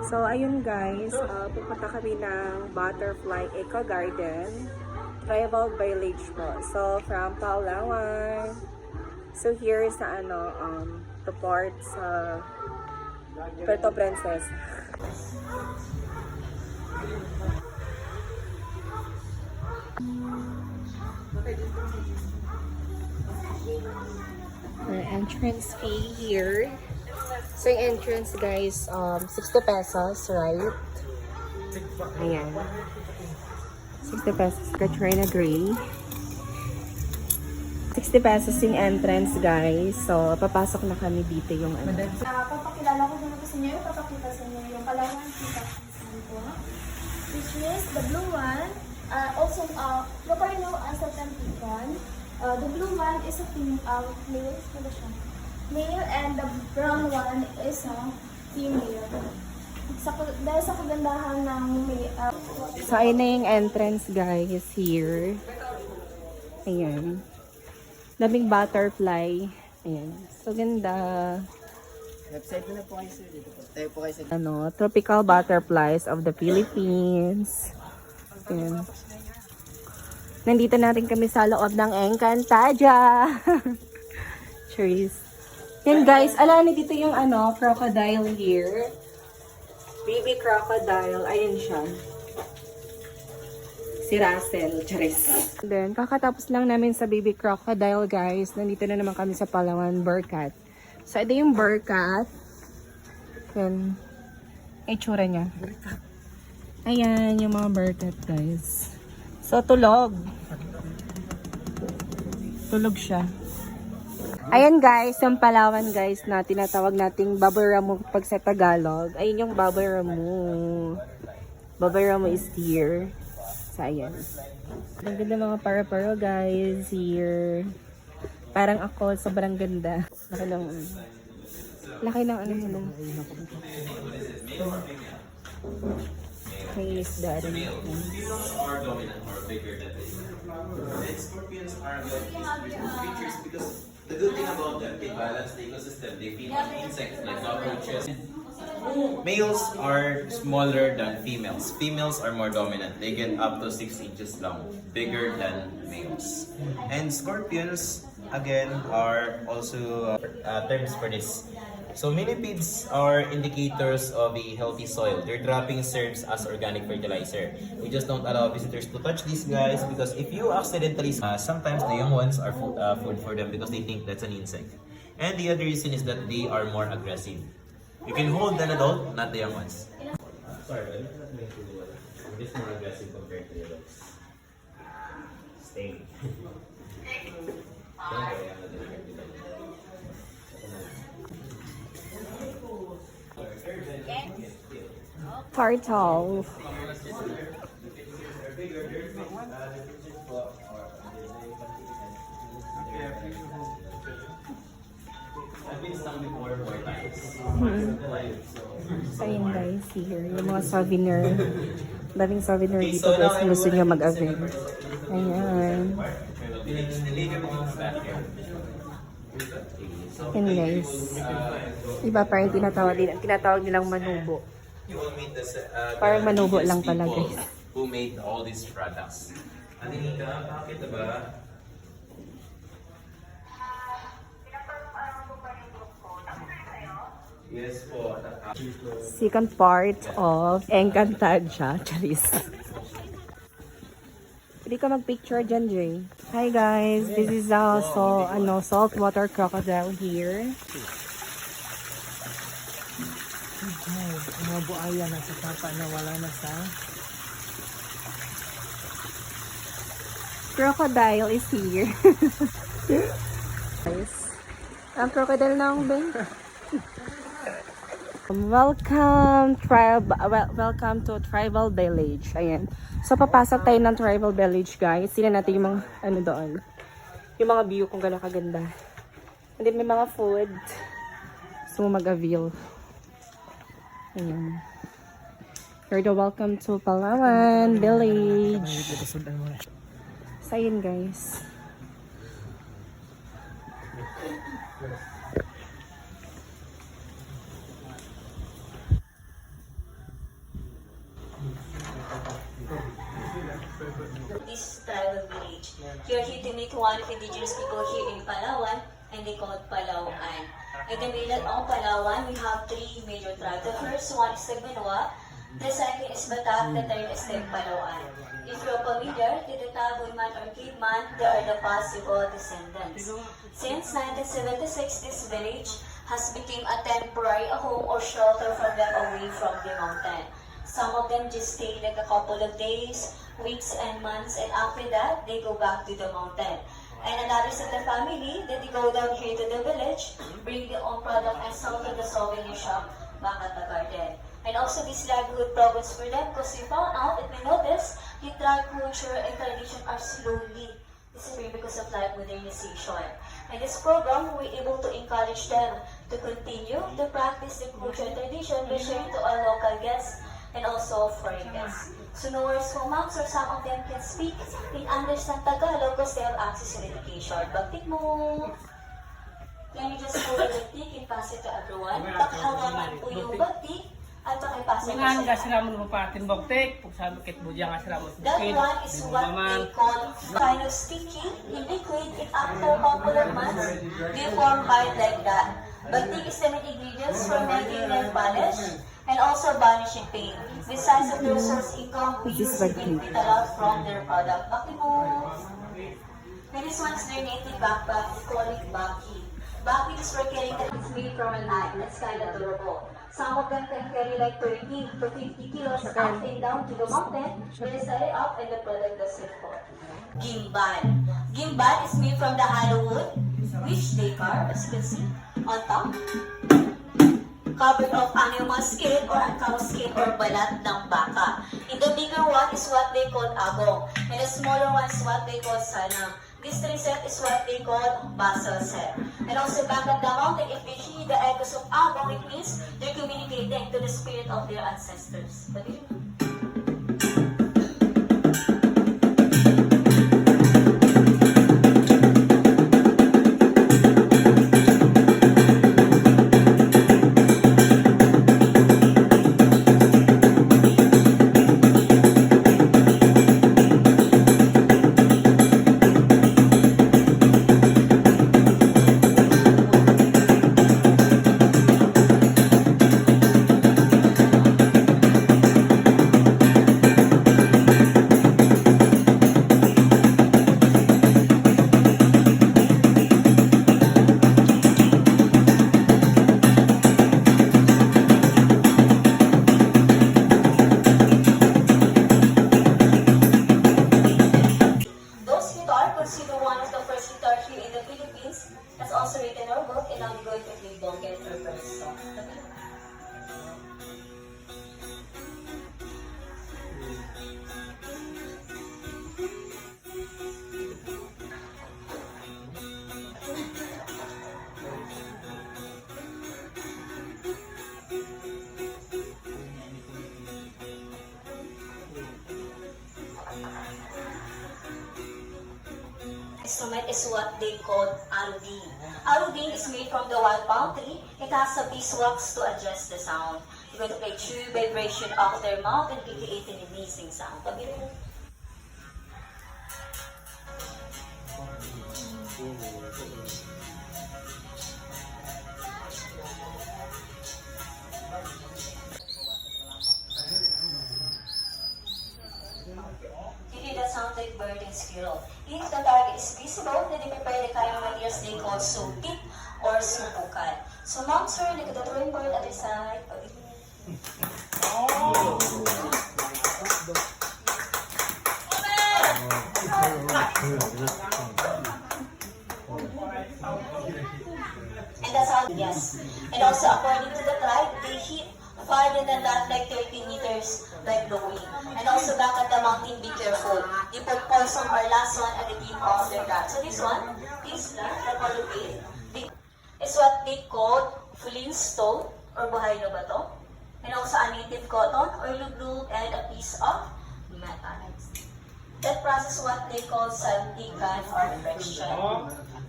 So, ayun guys, pupunta kami ng Butterfly Eco Garden, Tribal Village po. So, from Palawan. So, here sa to port sa Puerto Princesa. Our entrance fee here. So, yung entrance guys, 60 pesos, right? Ayan. 60 pesos, Katrina Gray. 60 pesos yung entrance guys. So, papasok na kami dito yung ano. Papakilala ko muna po sa inyo, papakita sa inyo yung Palawan Kita po. Which is the blue one, also properly known as a Tempican. The blue one is a male, and the brown one is a female. Dahil sa kagandahan ng So, ayun na yung entrance guys here. Ayan. Daming butterfly. Ayan. So, ganda. Website na po kayo sir. Dito po. Tayo po kayo sa Tropical butterflies of the Philippines. Ayan. Nandito natin kami sa loob ng Encantadia. Cheers. Yan guys, alam niyo dito yung crocodile here. Baby crocodile. Ayun siya. Si Russell. Charis. Then, kakatapos lang namin sa baby crocodile guys. Nandito na naman kami sa Palawan Burkat. So, ito yung Burkat. Yan. Itsura niya. Ayan, yung mga Burkat guys. So, tulog. Tulog siya. Ayan guys, yung Palawan guys na tinatawag nating Babaramu pag sa Tagalog. Ayun yung Babaramu. Babaramu is here. So, ayan. Ang ganda mga para-paro guys here. Parang ako, sobrang ganda. Laki ng ano mo. May isda rin. Females are dominant or bigger than males. And scorpions are beautiful creatures because the good thing about them, they balance the ecosystem. They feed on insects like cockroaches. Males are smaller than females. Females are more dominant. They get up to 6 inches long, bigger than males. And scorpions, again, are also terms for this. So millipedes are indicators of a healthy soil. Their dropping serves as organic fertilizer. We just don't allow visitors to touch these guys because if you accidentally, sometimes the young ones are food for them because they think that's an insect. And the other reason is that they are more aggressive. You can hold an adult, not the young ones. Sorry, but it's not meant to do it. We're just more aggressive compared to the adults. Stay. Turtle. I've been stung before 4 times. So, ayun guys, here. Yung mga souvenir. Daming souvenir dito guys kung gusto nyo mag-avail. Ayan. Ayan guys. Iba parang tinatawag nilang manubo. You will meet Parang manubo the lang pala people guys. who made all these products. Anika, bakit ba? Yes po. Second part of Encantadia. Charis. Pwede ka mag-picture dyan, Jay. Hi guys, this is also saltwater crocodile here. mga buaya na sa tapa na wala na sa Crocodile is here. Guys, ang crocodile na ang bang. Welcome to Tribal Village. Ayan. So, papasok tayo ng Tribal Village, guys. Tingnan natin yung mga, doon. Yung mga view kung gano'ng kaganda. And then, may mga food. So, mag-avail. Ayan. You're the welcome to Palawan Village. So, ayun, guys. Here to meet one of indigenous people here in Palawan, and they call it Palauan. In the middle of Palawan, we have three major tribes. The first one is Tagmanoa, the second is Batak, the third is Palawan. If you're familiar, Titataboyman or Kidman, they are the possible descendants. Since 1976, this village has become a temporary home or shelter for them away from the mountain. Some of them just stay like a couple of days, weeks, and months, and after that, they go back to the mountain. And another set of family, that they go down here to the village, bring their own product and sell to the souvenir shop back at the garden. And also this livelihood programs for them because we found out and we noticed the tribe culture and tradition are slowly disappearing because of life modernization. And this program, we're able to encourage them to continue to practice the culture and tradition by sharing to our local guests and also foreign guests. So no worries for moms or some of them can speak and understand Tagalog because they have access to education. Bagtik mo! Can you just hold the bagtik and pass it to everyone? Takhawaman po yung bagtik at pakipasa mo Dengan sa gasram mo patin boktek, pagsabi kit bujang gasram mo. That one is what they call kind of sticky in liquid. It after popular months, they form hard like that. Bagtik is the main ingredients for making nail polish and also varnishing paint. Besides of their source income, we use it a lot from their product. Bakit mo? And this one's their native backpack. We call it Baki. Baki is for carrying that it's made from a knife. That's kind of durable. Some of them can carry like 30 to 50 kilos up and down to the mountain. They set it up and the product does it for. Gimbal. Gimbal is made from the hollow wood, which they carve, as you can see, on top. Covered of animal skin or cow skin or balat ng baka. And the bigger one is what they call agong. And the smaller one is what they call sanang. This three set is what they call basal set. And also back at the mountain, if they hear the echoes of agong, it means they're communicating to the spirit of their ancestors. But instrument is what they call arudin. Arudin is made from the wild palm tree. It has a beeswax to adjust the sound. You're going to play true vibration of their mouth and create an amazing sound. That sounds like bird and squirrel. If the target is visible, then they prepare the kind of materials they call sukit or subukan. So moms are like the drawing board at the side. And that's how, yes. And also according to the tribe, they hit farther than that, like 30 meters, like blowing. And also back at the mountain, be careful. They put poison or lason at the tip of their cat. So this one, this plant, the colubate, is what they call flintstone or buhay na bato. And also a native cotton or luglug and a piece of metal. That process what they call saltikan or friction.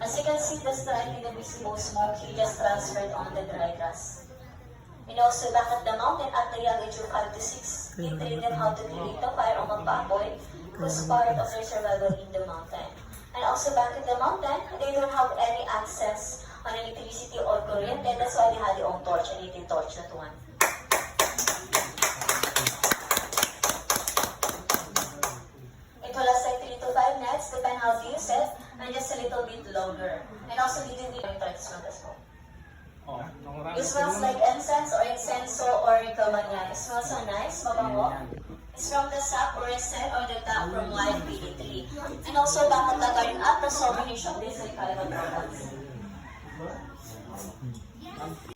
As you can see, the strike in the visible smoke, he just transferred on the dry grass. And also back at the mountain at the young age of 5 to 6, he trained them how to create a fire on a baboy because part of their survival in the mountain. And also back in the mountain, they don't have any access on electricity or kuryente. That's why they had their own torch, and they did torch that one. It will last like 3 to 5 nights, depend how you use it, and just a little bit longer. And also, they didn't even try to smell as well. Oh, It smells like incense or incenso or ikamanyan. It smells so nice, mabango. It's from the sap or resin or the tap from wild pili tree. And also, bakit tagayin at the so many shop, this is Calaban products.